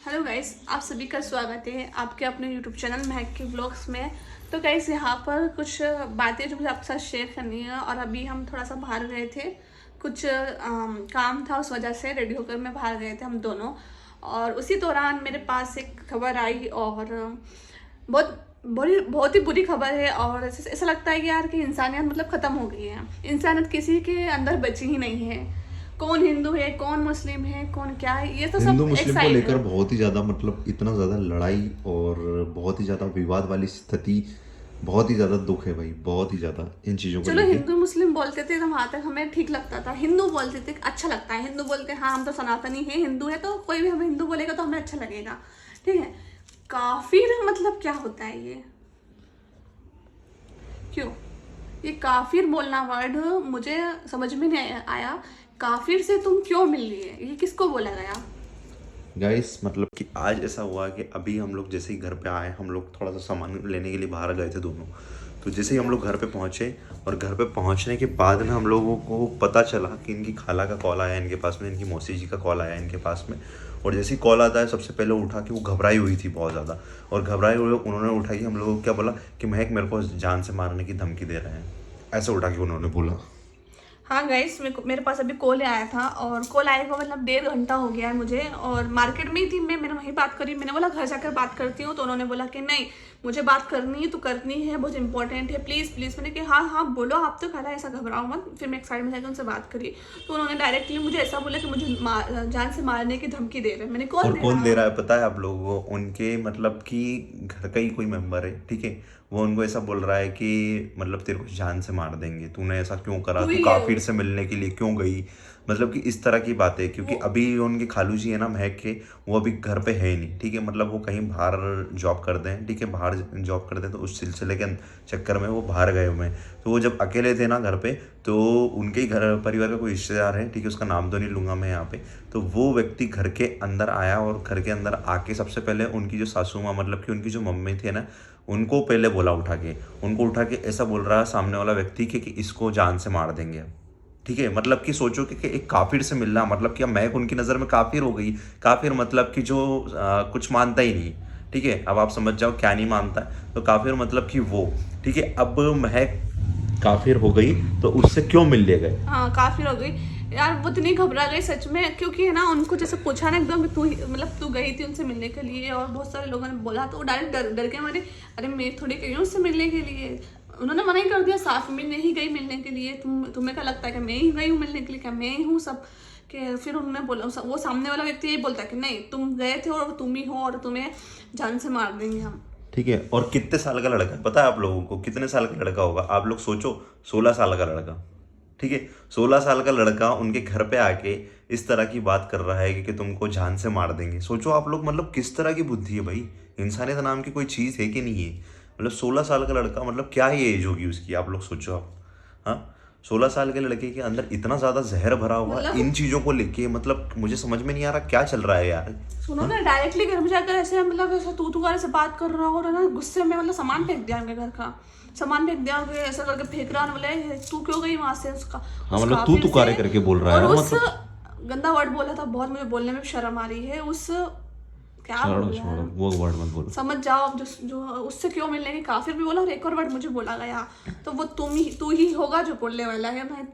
Hello guys, आप सभी का स्वागत है आपके अपने यूट्यूब चैनल महक के ब्लॉग्स में। तो गाइस यहाँ पर कुछ बातें जो मुझे आपके साथ शेयर करनी है। और अभी हम थोड़ा सा बाहर गए थे, कुछ काम था, उस वजह से रेडी होकर मैं बाहर गए थे हम दोनों। और उसी दौरान मेरे पास एक खबर आई और बहुत ही बुरी खबर है। और ऐसा लगता है कि यार कि इंसानियत मतलब ख़त्म हो गई है। इंसानियत किसी के अंदर बची ही नहीं है। कौन हिंदू है, कौन मुस्लिम है, कौन क्या है, ये तो हिंदू सब एक मुस्लिम को साइड लेकर है। बहुत ही ज़्यादा इतना ज़्यादा लड़ाई और बहुत ही ज़्यादा विवाद वाली स्थिति, बहुत ही ज़्यादा दुख है भाई, बहुत ही ज़्यादा इन चीज़ों को चलो लेके। हिंदू मुस्लिम बोलते थे तो वहां तक हमें ठीक लगता था। हिंदू बोलते थे अच्छा लगता है, हिंदू बोलते हाँ हम तो सनातनी है, हिंदू है, तो कोई भी हमें हिंदू बोलेगा तो हमें अच्छा लगेगा। ठीक है, काफिर मतलब क्या होता है ये? क्यों ये काफिर बोलना वर्ड मुझे समझ में नहीं आया। काफिर से तुम क्यों मिल रही है, ये किसको बोला गया? गाइस कि आज ऐसा हुआ कि अभी हम लोग जैसे ही घर पे आए, हम लोग थोड़ा सा सामान लेने के लिए बाहर गए थे दोनों। तो जैसे ही हम लोग घर पे पहुंचे और घर पे पहुंचने के बाद में हम लोगों को पता चला कि इनकी खाला का कॉल आया इनके पास में, इनकी मौसी जी का कॉल आया इनके पास में। और जैसे ही कॉल आता है सबसे पहले उठा कि वो घबराई हुई थी बहुत ज़्यादा। और घबराई हुए उन्होंने उठाई, हम लोगों को क्या बोला कि महक मेरे को जान से मारने की धमकी दे रहे हैं, ऐसे उठा के उन्होंने बोला। हाँ गाइस, मेरे पास अभी कॉल आया था और कॉल आए को मतलब 1.5 घंटा हो गया है मुझे। और मार्केट में ही थी मैंने वहीं बात करी। मैंने बोला घर जाकर बात करती हूँ, तो उन्होंने बोला कि नहीं मुझे बात करनी है तो करनी है, बहुत इंपॉर्टेंट है, प्लीज़ प्लीज़। मैंने कहा हाँ हाँ बोलो, आप तो खाला ऐसा घबराओ मत। फिर मैं एक साइड में जाकर उनसे बात करी तो उन्होंने डायरेक्टली मुझे ऐसा बोला कि मुझे जान से मारने की धमकी दे रहे हैं। मैंने कौन और दे कौन रहा दे है? रहा है पता है आप लोगों को? उनके कि घर का ही कोई मेंबर है, ठीक है। वो उनको ऐसा बोल रहा है कि तेरे को जान से मार देंगे, तूने ऐसा क्यों करा, तू तू ही है काफिर से मिलने के लिए क्यों गई। कि इस तरह की बातें, क्योंकि वो। अभी उनकी खालू जी है ना महक के, वो अभी घर पे है ही नहीं, ठीक है। वो कहीं बाहर जॉब करते हैं, ठीक है, बाहर जॉब करते हैं, तो उस सिलसिले के चक्कर में वो बाहर गए हुए हैं। तो वो जब अकेले थे ना घर पे, तो उनके ही घर परिवार का कोई रिश्तेदार है, ठीक है, उसका नाम तो नहीं लूंगा मैं यहाँ पे। तो वो व्यक्ति घर के अंदर आया और घर के अंदर आके सबसे पहले उनकी जो सासू माँ, कि उनकी जो मम्मी थी ना, उनको पहले बोला, उनको उठा के ऐसा बोल रहा है सामने वाला व्यक्ति कि इसको जान से मार देंगे अब। ठीक है, कि सोचो कि एक काफिर से मिलना, क्या मैं उनकी नज़र में काफिर हो गई। काफिर कि जो कुछ मानता ही नहीं। ठीक है, अब आप समझ जाओ क्या नहीं मानता है। तो काफिर कि वो, ठीक है। अब महक काफिर हो गई तो उससे क्यों मिल ले गए? हाँ काफी हो गई यार, वो इतनी घबरा गई सच में। क्योंकि है ना, उनको जैसे पूछा ना एकदम तू मतलब तू गई थी उनसे मिलने के लिए, और बहुत सारे लोगों ने बोला तो वो डायरेक्ट डर डर के मारे, अरे मैं थोड़ी गई हूँ उससे मिलने के लिए। उन्होंने मना ही कर दिया साफ, मैं नहीं गई मिलने के लिए। तुम्हें क्या लगता है कि मैं ही गई हूँ मिलने के लिए? क्या मैं ही हूँ सब के? फिर उन्होंने बोला, वो सामने वाला व्यक्ति यही बोलता है कि नहीं तुम गए थे और तुम ही हो और तुम्हें जान से मार देंगे हम। ठीक है, और कितने साल का लड़का है पता है आप लोगों को? कितने साल का लड़का होगा आप लोग सोचो? 16 साल का लड़का। ठीक है, 16 साल का लड़का उनके घर पे आके इस तरह की बात कर रहा है कि तुमको जान से मार देंगे। सोचो आप लोग, किस तरह की बुद्धि है भाई। इंसानियत नाम की कोई चीज़ है कि नहीं है? 16 साल का लड़का, क्या ही एज होगी उसकी, आप लोग सोचो आप। हाँ, 16 साल के लड़के के अंदर इतना ज़्यादा जहर भरा हुआ मतलब इन चीज़ों को लेके, मुझे समझ में नहीं आ रहा क्या चल रहा है यार। सुनो हाँ? ना, डायरेक्टली घर में जाकर ऐसे मतलब ऐसे तू वाले से बात कर रहा हो, और है ना गुस्से में मतलब सामान फेंक दिया उनके घर का। सामान फेंक दिया और ऐसा करके फेंक रहा, बोले तू क्यों गई वहां से उसका, हाँ, उस तू काफिर से। तुकारे करके बोल रहा और है उस गंदा वर्ड बोला था बहुत, मुझे बोलने में शर्म आ रही है। उस क्या छोड़ो बोला छोड़ो, है, वो वर्ड मत बोलो। समझ जाओ। जो जो उससे क्यों मिलने की काफिर भी बोला, और एक और वर्ड मुझे बोला गया, तो वो तू ही होगा जो बोलने वाला है। मैं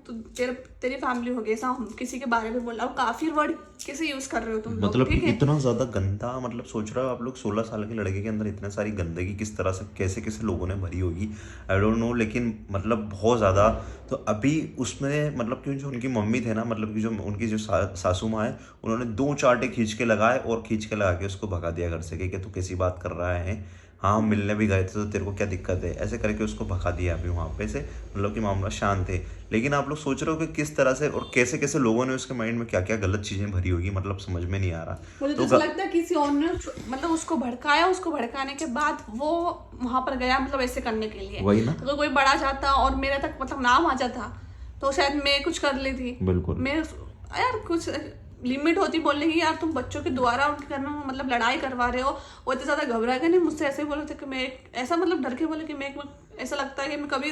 तेरी फैमिली होगी ऐसा हम किसी के बारे में बोला। काफिर वर्ड कैसे यूज कर रहे हो तुम लोग? कि ठीक है, इतना ज्यादा गंदा, सोच रहे हो आप लोग 16 साल के लड़के के अंदर इतने सारी गंदगी किस तरह से, कैसे कैसे लोगों ने भरी होगी, आई डोंट नो। लेकिन बहुत ज्यादा। तो अभी उसमें कि जो उनकी मम्मी थे ना, कि जो उनकी जो सासू माँ है, उन्होंने 2 चांटे खींच के लगाए और खींच के लगा के उसको भगा दिया घर से कि तू कैसी बात कर रहा है। हाँ, हम मिलने भी गए थे तो तेरे को क्या दिक्कत है, ऐसे करके उसको भगा दिया अभी वहाँ पे से। कि मामला शांत है। लेकिन आप लोग सोच रहे हो कि किस तरह से और कैसे कैसे लोगों ने उसके माइंड में क्या क्या गलत चीजें भरी होगी, समझ में नहीं आ रहा। मुझे तो तो ऐसा लगता है किसी और ने मतलब उसको भड़काया, उसको भड़काने के बाद वो वहां पर गया मतलब ऐसे करने के लिए। वही ना। अगर कोई बड़ा जाता और मेरे तक मतलब नाम आ जाता तो शायद मैं कुछ कर लेती। बिल्कुल। मैं यार कुछ लिमिट होती बोलने की। यार तुम बच्चों के द्वारा उनके घर में मतलब लड़ाई करवा रहे हो। वो इतने ज्यादा घबरा गए नहीं, मुझसे ऐसे बोले थे कि मैं ऐसा डर के बोले कि मैं ऐसा लगता है कि मैं कभी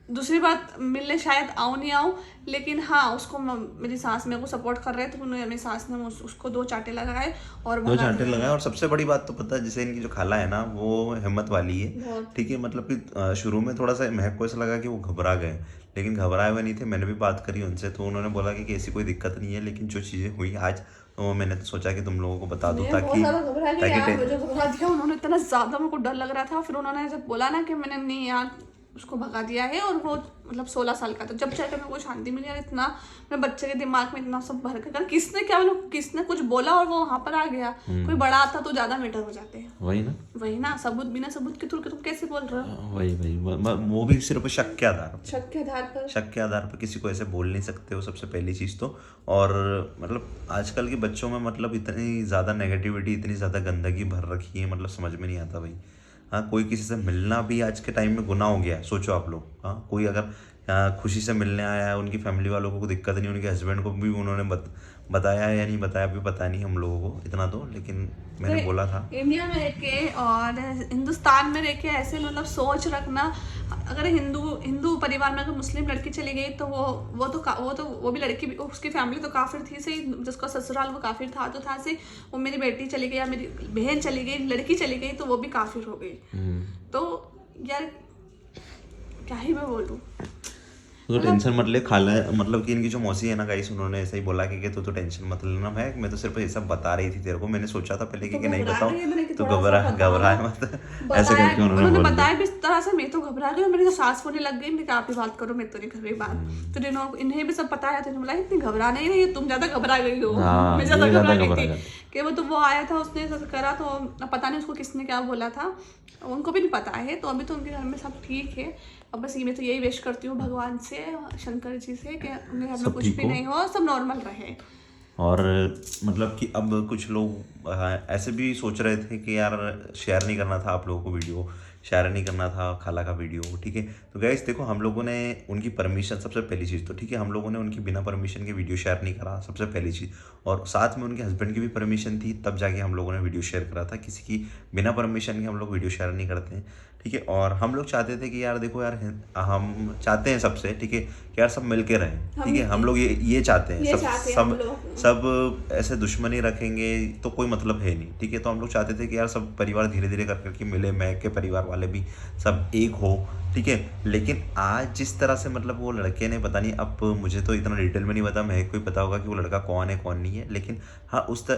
दूसरी बात, मिलने शायद आऊँ नहीं आऊँ, लेकिन हाँ उसको मेरी सास मेरे को सपोर्ट कर रहे थे, तो उन्होंने मेरी सास ने उसको 2 चांटे लगाए और दो भगा चांटे दिया। लगाए। और सबसे बड़ी बात तो पता है, जैसे इनकी जो खाला है ना वो हिम्मत वाली है, बहुत। ठीक है। मतलब कि शुरू में थोड़ा सा महक को ऐसा लगा कि वो घबरा गए, लेकिन घबराए हुए नहीं थे। मैंने भी बात करी उनसे, तो उन्होंने बोला कि ऐसी कोई दिक्कत नहीं है, लेकिन जो चीज़ें हुई आज, तो मैंने तो सोचा कि तुम लोगों को बता दूं, मैं बहुत ताकि ज़्यादा घबरा गई ताकि यार, मुझे घबरा दिया उन्होंने, इतना ज़्यादा मेरे को डर लग रहा था। फिर उन्होंने जब बोला ना कि मैंने नहीं यार उसको भगा दिया है, और वो मतलब 16 साल का था, जब जाकर मेरे को शांति मिली। यार इतना मेरे बच्चे के दिमाग में इतना सब भर कर, किसने क्या मतलब किसने कुछ बोला और वो वहाँ पर आ गया। कोई बड़ा आता तो ज़्यादा मैटर हो जाते हैं। वही ना, सबूत बिना सबूत के तुम कैसे बोल रहे हो? वही वो भी सिर्फ शक के आधार पर, शक के आधार पर किसी को ऐसे बोल नहीं सकते हो, सबसे पहली चीज़ तो। और मतलब आजकल के बच्चों में मतलब इतनी ज़्यादा नेगेटिविटी, इतनी ज़्यादा गंदगी भर रखी है, मतलब समझ में नहीं आता भाई। हाँ, कोई किसी से मिलना भी आज के टाइम में गुनाह हो गया है, सोचो आप लोग। हाँ, कोई अगर खुशी से मिलने आया है, उनकी फैमिली वालों को कोई दिक्कत नहीं, उनके हस्बैंड को भी उन्होंने बताया है या नहीं बताया अभी पता नहीं हम लोगों को इतना तो, लेकिन मैंने बोला था। इंडिया में रह के और हिंदुस्तान में रह के ऐसे मतलब सोच रखना, अगर हिंदू परिवार में अगर मुस्लिम लड़की चली गई तो वो भी लड़की, उसकी फैमिली तो काफिर थी सही, जिसका ससुराल वो काफिर था तो था सही, वो मेरी बेटी चली गई या मेरी बहन चली गई, लड़की चली गई तो वो भी काफिर हो गई। तो यार क्या ही मैं बोलूँ। तो टेंशन मत ले खाला, मतलब कि इनकी जो मौसी है ना गाइस, उन्होंने ऐसा ही बोला कि तू तो टेंशन मत लेना, मैं तो सिर्फ ये सब बता रही थी तेरे को। मैंने सोचा था पहले कि नहीं बताऊं, तो घबराए मत ऐसे करके उन्होंने बताया भी इस तरह से। मैं तो घबरा गई, मेरी तो सांस फूलने लग गई, मैं आप ही बात करो, मैं तो नहीं कर रही बात। तो इन्हें भी सब पता है, तो बोला इतनी घबरा नहीं रही, तुम ज्यादा घबरा गई हो। मैं ज्यादा घबरा गई थी कि वो आया था, उसने करा, तो पता नहीं उसको किसने क्या बोला था, उनको भी नहीं पता है। तो अभी तो उनके घर में सब ठीक है। अब बस मैं तो यही विश करती हूँ भगवान से, शंकर जी से, कि उनके घर में कुछ भी नहीं हो, सब नॉर्मल रहे। और मतलब कि अब कुछ लोग ऐसे भी सोच रहे थे कि यार शेयर नहीं करना था आप लोगों को वीडियो, शेयर नहीं करना था खाला का वीडियो, ठीक है। तो गाइस देखो, हम लोगों ने उनकी परमिशन, सबसे पहली चीज़ तो ठीक है, हम लोगों ने उनकी बिना परमिशन के वीडियो शेयर नहीं करा, सबसे पहली चीज़। और साथ में उनके हस्बैंड की भी परमिशन थी, तब जाके हम लोगों ने वीडियो शेयर करा था। किसी की बिना परमिशन के हम लोग वीडियो शेयर नहीं करते हैं, ठीक है। और हम लोग चाहते थे कि यार देखो यार, हम चाहते हैं सबसे, ठीक है, कि यार सब मिल के रहें, ठीक है। हम लोग ये चाहते हैं, सब ऐसे दुश्मनी रखेंगे तो कोई मतलब है नहीं, ठीक है। तो हम लोग चाहते थे कि यार सब परिवार धीरे धीरे करके मिले, महक के परिवार वाले भी सब एक हो, ठीक है। लेकिन आज जिस तरह से मतलब वो लड़के ने, पता नहीं, अब मुझे तो इतना डिटेल में नहीं पता, महक को ही पता होगा कि वो लड़का कौन है कौन नहीं है, लेकिन हाँ उस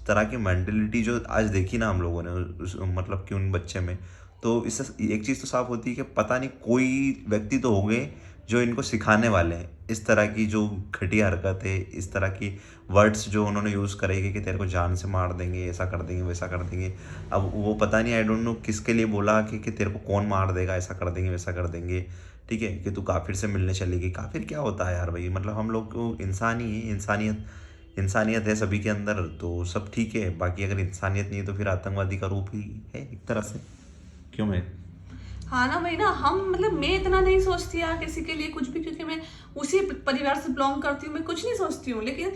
तरह की मेंटलिटी जो आज देखी ना हम लोगों ने मतलब कि उन बच्चे में, तो इससे एक चीज़ तो साफ होती है कि पता नहीं कोई व्यक्ति तो होंगे जो इनको सिखाने वाले हैं इस तरह की जो घटिया हरकत है, इस तरह की वर्ड्स जो उन्होंने यूज़ करेंगे कि तेरे को जान से मार देंगे, ऐसा कर देंगे, वैसा कर देंगे। अब वो पता नहीं, आई डोंट नो किसके लिए बोला कि तेरे को कौन मार देगा, ऐसा कर देंगे, वैसा कर देंगे, ठीक है, कि तू काफिर से मिलने चलेगी। काफिर क्या होता है यार भाई, मतलब हम लोग इंसान ही है, इंसानियत है सभी के अंदर, तो सब ठीक है। बाकी अगर इंसानियत नहीं है तो फिर आतंकवादी का रूप ही है एक तरह से, क्यों मैं। हाँ ना भाई ना, हम मतलब मैं इतना नहीं सोचती यार किसी के लिए कुछ भी, क्योंकि मैं उसी परिवार से बिलोंग करती हूँ, मैं कुछ नहीं सोचती हूँ। लेकिन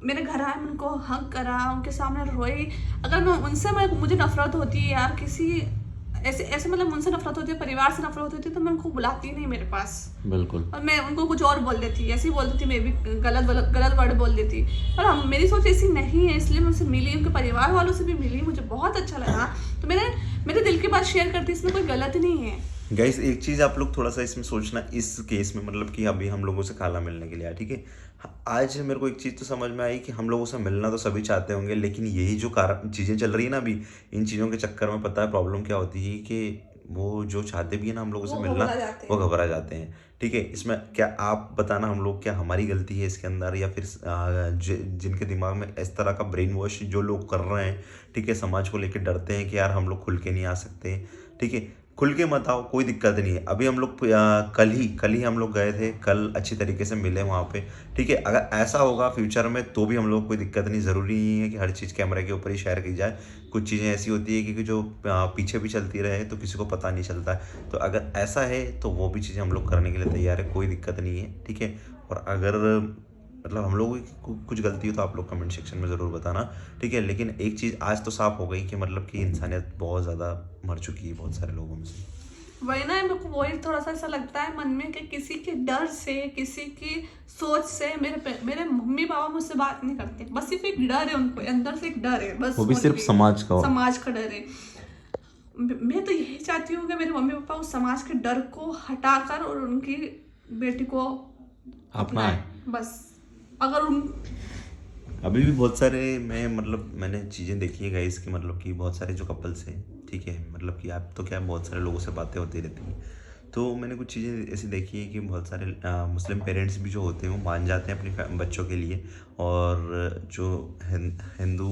मेरे घर आए, मैं उनको हक करा, उनके सामने रोई। अगर मैं उनसे मुझे नफरत होती है यार, किसी ऐसे मतलब उनसे नफरत होती है, परिवार से नफरत होती है, तो मैं उनको बुलाती नहीं मेरे पास, बिल्कुल। और मैं उनको कुछ और बोल देती, ऐसे ही बोल देती, मैं भी गलत वर्ड बोल देती। पर मेरी सोच ऐसी नहीं है, इसलिए मैं उनसे मिली, उनके परिवार वालों से भी मिली, मुझे बहुत अच्छा लगा। तो मेरे दिल की बात शेयर करती, इसमें कोई गलत नहीं है। गाइस एक चीज़ आप लोग थोड़ा सा इसमें सोचना, इस केस में मतलब कि अभी हम लोगों से खाला मिलने के लिए आया, ठीक है। आज मेरे को एक चीज़ तो समझ में आई कि हम लोगों से मिलना तो सभी चाहते होंगे, लेकिन यही जो कारण चीज़ें चल रही है ना अभी, इन चीज़ों के चक्कर में पता है प्रॉब्लम क्या होती है कि वो जो चाहते भी है ना हम लोगों से मिलना, वो घबरा जाते हैं, ठीक है। इसमें क्या आप बताना, हम लोग क्या, हमारी गलती है इसके अंदर, या फिर जिनके दिमाग में इस तरह का ब्रेन वॉश जो लोग कर रहे हैं, ठीक है, समाज को लेकर डरते हैं कि यार हम लोग खुल के नहीं आ सकते, ठीक है। खुल के मत आओ, कोई दिक्कत नहीं है। अभी हम लोग कल ही हम लोग गए थे, कल अच्छी तरीके से मिले वहाँ पे, ठीक है। अगर ऐसा होगा फ्यूचर में तो भी हम लोग कोई दिक्कत नहीं, ज़रूरी नहीं है कि हर चीज़ कैमरे के ऊपर ही शेयर की जाए। कुछ चीज़ें ऐसी होती है कि जो पीछे भी चलती रहे तो किसी को पता नहीं चलता है। तो अगर ऐसा है तो वो भी चीज़ें हम लोग करने के लिए तैयार है, कोई दिक्कत नहीं है, ठीक है। और अगर मतलब हम लोगों की कुछ गलती हो तो आप लोग कमेंट सेक्शन में ज़रूर बताना, ठीक है। लेकिन एक चीज़ आज तो साफ हो गई कि मतलब कि इंसानियत बहुत ज़्यादा मर चुकी है बहुत सारे लोगों में से। वही ना, मेरे को वही थोड़ा सा ऐसा लगता है मन में कि किसी के डर से, किसी की सोच से मेरे मम्मी पापा मुझसे बात नहीं करते। बस सिर्फ एक डर है, उनको अंदर से एक डर है बस, वो भी सिर्फ समाज का। समाज का डर है। मैं तो यही चाहती हूँ कि मेरे मम्मी पापा उस समाज के डर को हटाकर और उनकी बेटी को अपनाएं बस। अगर उन अभी भी बहुत सारे मैंने चीज़ें देखी है गाइस कि मतलब कि बहुत सारे जो कपल्स हैं, ठीक है, मतलब कि आप तो क्या बहुत सारे लोगों से बातें होती रहती हैं, तो मैंने कुछ चीज़ें ऐसी देखी है कि बहुत सारे मुस्लिम पेरेंट्स भी जो होते हैं वो मान जाते हैं अपने बच्चों के लिए, और जो हिंदू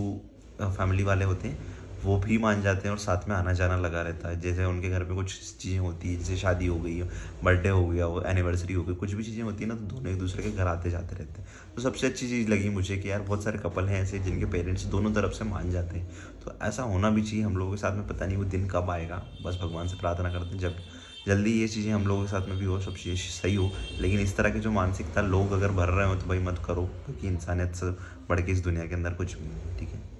फैमिली वाले होते हैं वो भी मान जाते हैं और साथ में आना जाना लगा रहता है। जैसे उनके घर पे कुछ चीज़ें होती है, जैसे शादी हो गई, बर्थडे हो गया, वो एनिवर्सरी हो गई, कुछ भी चीज़ें होती है ना, तो दोनों एक दूसरे के घर आते जाते रहते हैं। तो सबसे अच्छी चीज़ लगी मुझे कि यार बहुत सारे कपल हैं ऐसे जिनके पेरेंट्स दोनों तरफ से मान जाते हैं। तो ऐसा होना भी चाहिए हम लोगों के साथ में। पता नहीं वो दिन कब आएगा, बस भगवान से प्रार्थना करते हैं जब जल्दी ये चीज़ें हम लोगों के साथ में भी हो, सब चीज़ें सही हो। लेकिन इस तरह की जो मानसिकता लोग अगर भर रहे हो तो भाई मत करो, क्योंकि इंसानियत से बढ़ के इस दुनिया के अंदर कुछ भी नहीं है, ठीक है।